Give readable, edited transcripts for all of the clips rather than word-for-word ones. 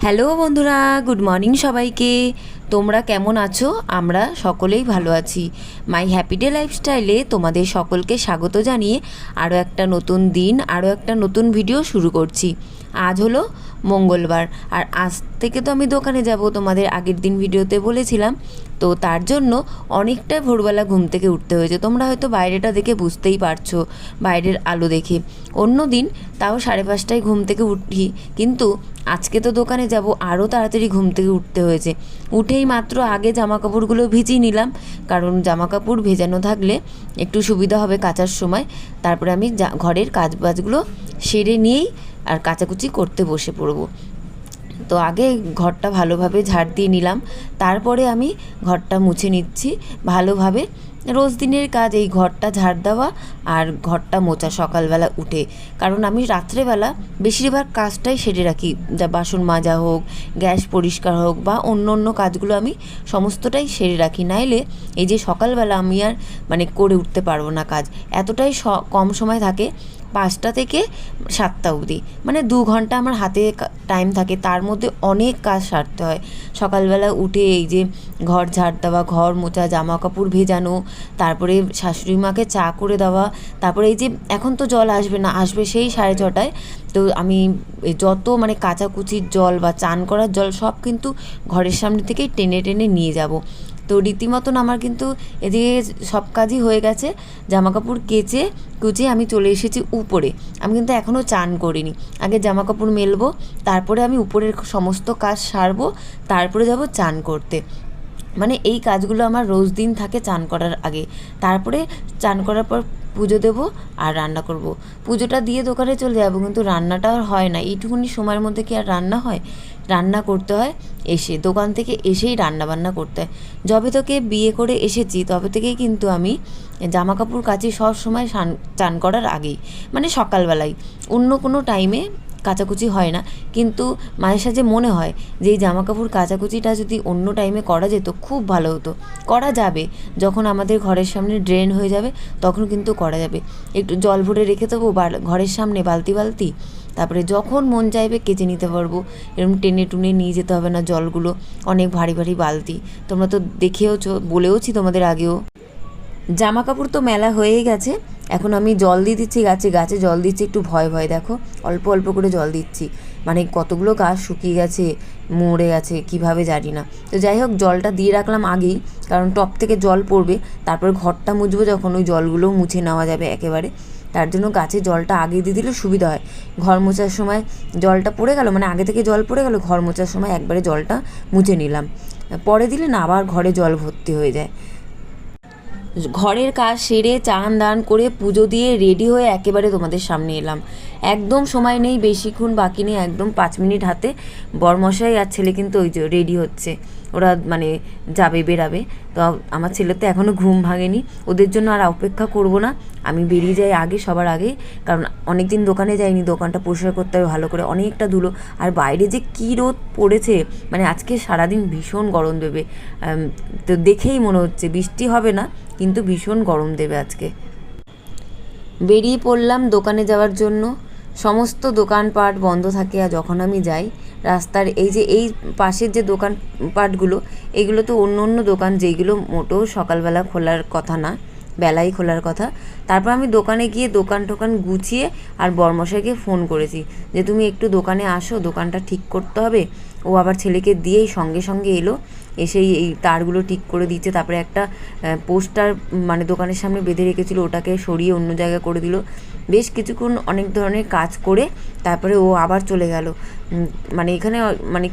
Hello বন্ধুরা, good morning সবাইকে। তোমরা কেমন আছো? আমরা সকলেই ভালো আছি। মাই হ্যাপি ডে লাইফস্টাইলে তোমাদের সকলকে স্বাগত জানিয়ে আরও একটা নতুন দিন, আরও একটা নতুন ভিডিও শুরু করছি। আজ হলো মঙ্গলবার, আর আজ থেকে তো আমি দোকানে যাব, তোমাদের আগের দিন ভিডিওতে বলেছিলাম। তো তার জন্য অনেকটাই ভোরবেলা ঘুম থেকে উঠতে হয়েছে। তোমরা হয়তো বাইরেটা দেখে বুঝতেই পারছো, বাইরের আলো দেখে। অন্য দিন তাও 5:30টায় ঘুম থেকে উঠি, কিন্তু আজকে তো দোকানে যাব, আরও তাড়াতাড়ি ঘুম থেকে উঠতে হয়েছে। উঠেই মাত্র আগে জামা কাপড়গুলো ভিজিয়ে নিলাম, কারণ জামা কাপড় ভেজানো থাকলে একটু সুবিধা হবে কাচার সময়। তারপরে আমি ঘরের কাজবাজগুলো সেরে নিয়েই আর কাচাকুচি করতে বসে পড়ব। তো আগে ঘরটা ভালোভাবে ঝাড় দিয়ে নিলাম, তারপরে আমি ঘরটা মুছে নিচ্ছি ভালোভাবে। রোজ দিনের কাজ এই ঘরটা ঝাড় দেওয়া আর ঘরটা মোছা সকালবেলা উঠে, কারণ আমি রাত্রেবেলা বেশিরভাগ কাজটাই সেরে রাখি। যা বাসন মাজা হোক, গ্যাস পরিষ্কার হোক বা অন্য অন্য কাজগুলো আমি সমস্তটাই সেরে রাখি, নাইলে এই যে সকালবেলা আমি আর করে উঠতে পারবো না কাজ। এতটাই কম সময় থাকে, 5টা থেকে 7টা অবধি, 2 ঘন্টা আমার হাতে টাইম থাকে। তার মধ্যে অনেক কাজ সারতে হয়। সকালবেলা উঠে এই যে ঘর ঝাড় দেওয়া, ঘর মোছা, জামা কাপড় ভেজানো, তারপরে শাশুড়ি মাকে চা করে দেওয়া, তারপরে এই যে এখন তো জল আসবে না, আসবে সেই 6:30টায়। তো আমি যত কাচাকুচির জল বা চান করার জল সব কিন্তু ঘরের সামনে থেকেই টেনে টেনে নিয়ে যাব। তো রীতিমতন আমার কিন্তু এদিকে সব কাজই হয়ে গেছে। জামাকাপড় কেচে কুচে আমি চলে এসেছি উপরে। আমি কিন্তু এখনও চান করিনি। আগে জামাকাপড় মেলবো, তারপরে আমি উপরের সমস্ত কাজ সারবো, তারপরে যাব চান করতে। এই কাজগুলো আমার রোজ দিন থাকে চান করার আগে। তারপরে চান করার পর পুজো দেবো আর রান্না করব। পুজোটা দিয়ে দোকানে চলে যাবো, কিন্তু রান্নাটা আর হয় না। এইটুকুনি সময়ের মধ্যে কি আর রান্না হয়? রান্না করতে হয় এসে, দোকান থেকে এসেই রান্না বান্না করতে হয়। যবে থেকে বিয়ে করে এসেছি তবে থেকেই কিন্তু আমি জামা কাপড় কাচি সব সময় চান করার আগেই, সকালবেলায়। অন্য কোনো টাইমে কাচাকুচি হয় না। কিন্তু মাঝে সাঝে মনে হয় যে এই জামাকাপড় কাচাকুচিটা যদি অন্য টাইমে করা যেত খুব ভালো হতো। করা যাবে, যখন আমাদের ঘরের সামনে ড্রেন হয়ে যাবে তখন কিন্তু করা যাবে। একটু জল ভরে রেখে দেবো ঘরের সামনে বালতি বালতি, তারপরে যখন মন চাইবে কেচে নিতে পারবো। এরকম টেনে টুনে নিয়ে যেতে হবে না জলগুলো, অনেক ভারী ভারী বালতি। তোমরা তো দেখেওছো, বলেওছি তোমাদের আগেও। জামা কাপড় তো মেলা হয়েই গেছে। এখন আমি জল দিয়ে দিচ্ছি গাছে জল দিচ্ছি একটু ভয় ভয়। দেখো অল্প অল্প করে জল দিচ্ছি, কতগুলো গাছ শুকিয়ে গেছে, মরে গেছে কীভাবে জানি না। তো যাই হোক, জলটা দিয়ে রাখলাম আগেই, কারণ টপ থেকে জল পড়বে, তারপর ঘরটা মুছবো যখন ওই জলগুলোও মুছে নেওয়া যাবে একেবারে। তার জন্য গাছে জলটা আগে দিয়ে দিলে সুবিধা হয়। ঘর মোছার সময় জলটা পড়ে গেল, আগে থেকে জল পড়ে গেল, ঘর মোছার সময় একবারে জলটা মুছে নিলাম। পরে দিলে না আবার ঘরে জল ভর্তি হয়ে যায়। ঘরের কাজ সেরে চান দান করে পুজো দিয়ে রেডি হয়ে একেবারে তোমাদের সামনে এলাম। একদম সময় নেই, বেশিক্ষণ বাকি নেই, একদম 5 মিনিট হাতে। বরমশাই আর ছেলে কিন্তু ওই যে রেডি হচ্ছে, ওরা যাবে, বেরাবে। তো আমার ছেলে তো এখনও ঘুম ভাঙেনি, ওদের জন্য আর অপেক্ষা করব না, আমি বেরিয়ে যাই আগে, সবার আগে। কারণ অনেক দিন দোকানে যাইনি, দোকানটা পরিষ্কার করতে হবে ভালো করে, অনেকটা ধুলো। আর বাইরে যে কী রোদ পড়েছে, আজকে সারাদিন ভীষণ গরম দেবে। তো দেখেই মনে হচ্ছে বৃষ্টি হবে না, কিন্তু ভীষণ গরম দেবে আজকে। বেরিয়ে পড়লাম দোকানে যাওয়ার জন্য। সমস্ত দোকানপাট বন্ধ থাকে, আর যখন আমি যাই রাস্তার এই পাশের যে দোকানপাটগুলো, এগুলো তো অন্য অন্য দোকান, যেইগুলো মোটেও সকালবেলা খোলার কথা না, বেলায় খোলার কথা। তারপর আমি দোকানে গিয়ে দোকান টোকান গুছিয়ে আর বরমশাইকে ফোন করেছি যে তুমি একটু দোকানে আসো, দোকানটা ঠিক করতে হবে। ও আবার ছেলেকে দিয়েই সঙ্গে সঙ্গে এলো, এসেই এই তারগুলো ঠিক করে দিচ্ছে। তারপরে একটা পোস্টার দোকানের সামনে বেঁধে রেখেছিল, ওটাকে সরিয়ে অন্য জায়গায় করে দিল। বেশ কিছুক্ষণ অনেক ধরনের কাজ করে তারপরে ও আবার চলে গেল। এখানে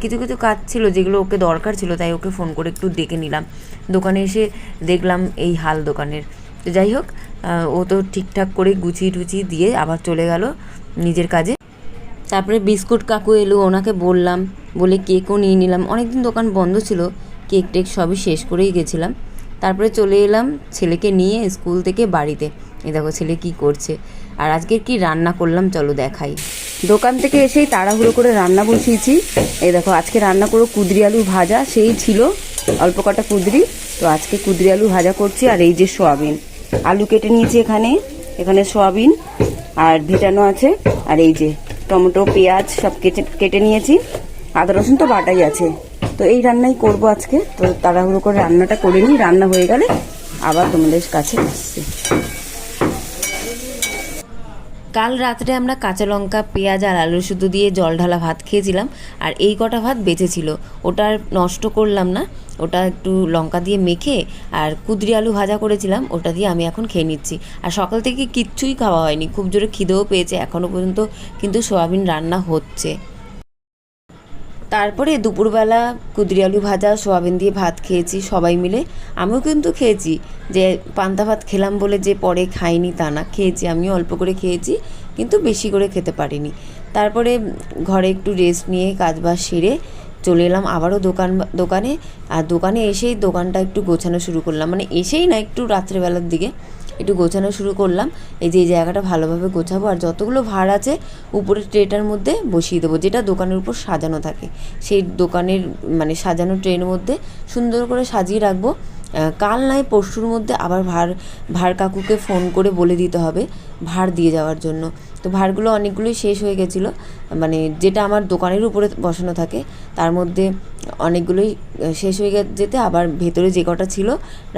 কিছু কিছু কাজ ছিল যেগুলো ওকে দরকার ছিল, তাই ওকে ফোন করে একটু ডেকে নিলাম। দোকানে এসে দেখলাম এই হাল দোকানের। তো যাই হোক, ও তো ঠিকঠাক করে গুছিয়ে টুচিয়ে দিয়ে আবার চলে গেল নিজের কাজে। তারপরে বিস্কুট কাকু এলো, ওনাকে বললাম, বলে কেকও নিয়ে নিলাম। অনেকদিন দোকান বন্ধ ছিল, কেক টেক সবই শেষ করেই গেছিলাম। তারপরে চলে এলাম ছেলেকে নিয়ে স্কুল থেকে বাড়িতে। এই দেখো ছেলে কি করছে, আর আজকে কি রান্না করলাম চলো দেখাই। দোকান থেকে এসেই তাড়াহুড়ো করে রান্না বসিয়েছি। এই দেখো আজকে রান্না করো কুঁদরি আলু ভাজা, সেই ছিল অল্প কটা কুঁদরি, তো আজকে কুঁদরি আলু ভাজা করছি। আর এই যে সোয়াবিন, আলু কেটে নিয়েছি, এখানে সোয়াবিন আর ভেজানো আছে। আর এই যে টমেটো পেঁয়াজ সব কেটে নিয়েছি। আদা রসুন তো বাটাই আছে। তো এই রান্নাই করব আজকে। তো তাড়াহুড়ো করে রান্নাটা করে নিই, রান্না হয়ে গেলে আবার তোমাদের কাছে আসছি। কাল রাত্রে আমরা কাঁচা লঙ্কা, পেঁয়াজ আর আলু শুধু দিয়ে জল ঢালা ভাত খেয়েছিলাম, আর এই কটা ভাত বেঁচেছিল, ওটা আর নষ্ট করলাম না। ওটা একটু লঙ্কা দিয়ে মেখে আর কুদরি আলু ভাজা করেছিলাম, ওটা দিয়ে আমি এখন খেয়ে নিচ্ছি। আর সকাল থেকে কিচ্ছুই খাওয়া হয়নি, খুব জোরে খিদেও পেয়েছে এখনও পর্যন্ত, কিন্তু সোয়াবিন রান্না হচ্ছে। তারপরে দুপুরবেলা কুদরি আলু ভাজা সোয়াবিন দিয়ে ভাত খেয়েছি সবাই মিলে। আমিও কিন্তু খেয়েছি, যে পান্তা ভাত খেলাম বলে যে পরে খাইনি তা না, খেয়েছি, আমিও অল্প করে খেয়েছি, কিন্তু বেশি করে খেতে পারিনি। তারপরে ঘরে একটু রেস্ট নিয়ে কাজবাজ সেরে চলে এলাম আবারও দোকানে। আর দোকানে এসেই দোকানটা একটু গোছানো শুরু করলাম, মানে এসেই না, একটু রাত্রেবেলার দিকে একটু গোছানো শুরু করলাম। এই যে এই জায়গাটা ভালোভাবে গোছাবো, আর যতগুলো ভাঁড় আছে উপরের ট্রেটার মধ্যে বসিয়ে দেবো, যেটা দোকানের উপর সাজানো থাকে, সেই দোকানের মানে সাজানো ট্রের মধ্যে সুন্দর করে সাজিয়ে রাখবো। কাল নয় পরশুর মধ্যে আবার ভাঁড় কাকুকে ফোন করে বলে দিতে হবে ভাঁড় দিয়ে যাওয়ার জন্য। তো ভাঁড়গুলো অনেকগুলোই শেষ হয়ে গেছিলো, মানে যেটা আমার দোকানের উপরে বসানো থাকে তার মধ্যে অনেকগুলোই শেষ হয়ে যেতে আবার ভেতরে যে কটা ছিল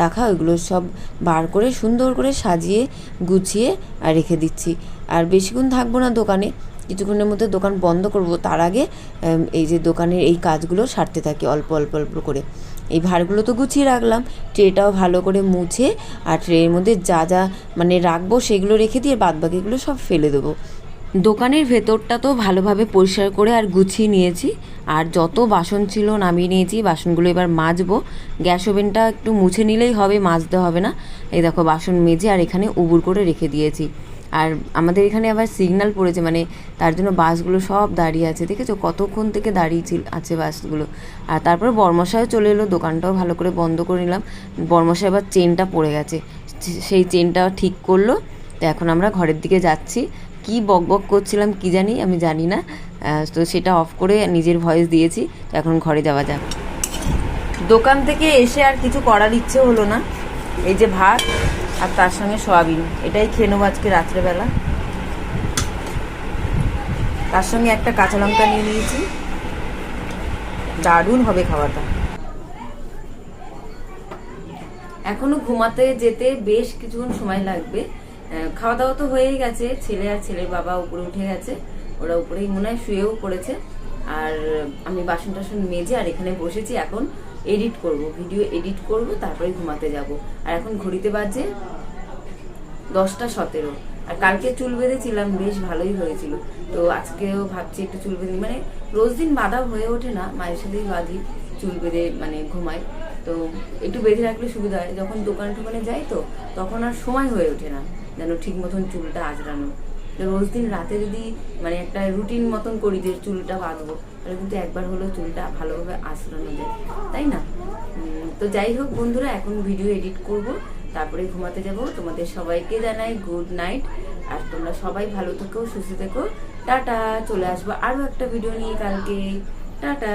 রাখা ওইগুলো সব বার করে সুন্দর করে সাজিয়ে গুছিয়ে আর রেখে দিচ্ছি। আর বেশিক্ষণ থাকবো না দোকানে, কিছুক্ষণের মধ্যে দোকান বন্ধ করব, তার আগে এই যে দোকানের এই কাজগুলো সারতে থাকি অল্প অল্প অল্প করে। এই ভাঁড়গুলো তো গুছিয়ে রাখলাম, ট্রেটাও ভালো করে মুছে আর ট্রের মধ্যে যা যা মানে রাখবো সেগুলো রেখে দিয়ে বাদবাকিগুলো সব ফেলে দেবো। দোকানের ভেতরটা তো ভালোভাবে পরিষ্কার করে আর গুছিয়ে নিয়েছি, আর যত বাসন ছিল নামিয়ে নিয়েছি, বাসনগুলো এবার মাজবো। গ্যাস ওভেনটা একটু মুছে নিলেই হবে, মাজতে হবে না। এই দেখো বাসন মেজে আর এখানে উবুর করে রেখে দিয়েছি। আর আমাদের এখানে আবার সিগন্যাল পড়েছে, মানে তার জন্য বাসগুলো সব দাঁড়িয়ে আছে, দেখেছো কতক্ষণ থেকে দাঁড়িয়ে আছে বাসগুলো। আর তারপরে বর্মশাইও চলে এলো, দোকানটাও ভালো করে বন্ধ করে নিলাম। বর্মশাই আবার চেনটা পড়ে গেছে, সেই চেনটাও ঠিক করলো। তো এখন আমরা ঘরের দিকে যাচ্ছি। কি বকবক করছিলাম কি জানি, আমি জানি না, তো সেটা অফ করে নিজের ভয়েস দিয়েছি। তো এখন ঘরে যাওয়া যাক। দোকান থেকে এসে আর কিছু করার ইচ্ছে হলো না, এই যে ভাত আর তার সঙ্গে সয়াবিন, এটাই খেয়ে নেবো আজকে রাত্রেবেলা। তার সঙ্গে একটা কাঁচা লঙ্কা নিয়ে নিয়েছি, দারুণ হবে খাওয়াটা। এখনো ঘুমাতে যেতে বেশ কিছুক্ষণ সময় লাগবে। খাওয়া দাওয়া তো হয়েই গেছে, ছেলে আর ছেলের বাবা উপরে উঠে গেছে, ওরা উপরেই মনে হয় শুয়েও পড়েছে। আর আমি বাসন টাসন মেজে আর এখানে বসেছি, এখন এডিট করব, ভিডিও এডিট করব, তারপরে ঘুমাতে যাব। আর এখন ঘড়িতে বাজে 10:17। আর কালকে চুল বেঁধেছিলাম, বেশ ভালোই হয়েছিল। তো আজকেও ভাবছি একটু চুল বেঁধে, মানে রোজ দিন বাঁধা হয়ে ওঠে না, মায়ের সাথেই বাঁধি চুল বেঁধে, মানে ঘুমাই। তো একটু বেঁধে রাখলে সুবিধা হয়, যখন দোকানে টোকানে যাই তো তখন আর সময় হয়ে ওঠে না যেন ঠিক মতন চুলটা আঁচড়ানো। রোজ দিন রাতে যদি মানে একটা রুটিন মতন করি যে চুলটা বাঁধবো, তাহলে কিন্তু একবার হলেও চুলটা ভালোভাবে আঁচড়ানো যায়, তাই না? তো যাই হোক বন্ধুরা, এখন ভিডিও এডিট করব, তারপরে ঘুমাতে যাব। তোমাদের সবাইকে জানাই গুড নাইট, আর তোমরা সবাই ভালো থেকো, সুস্থ থেকো, টাটা। চলে আসবো আরও একটা ভিডিও নিয়ে কালকে, টাটা।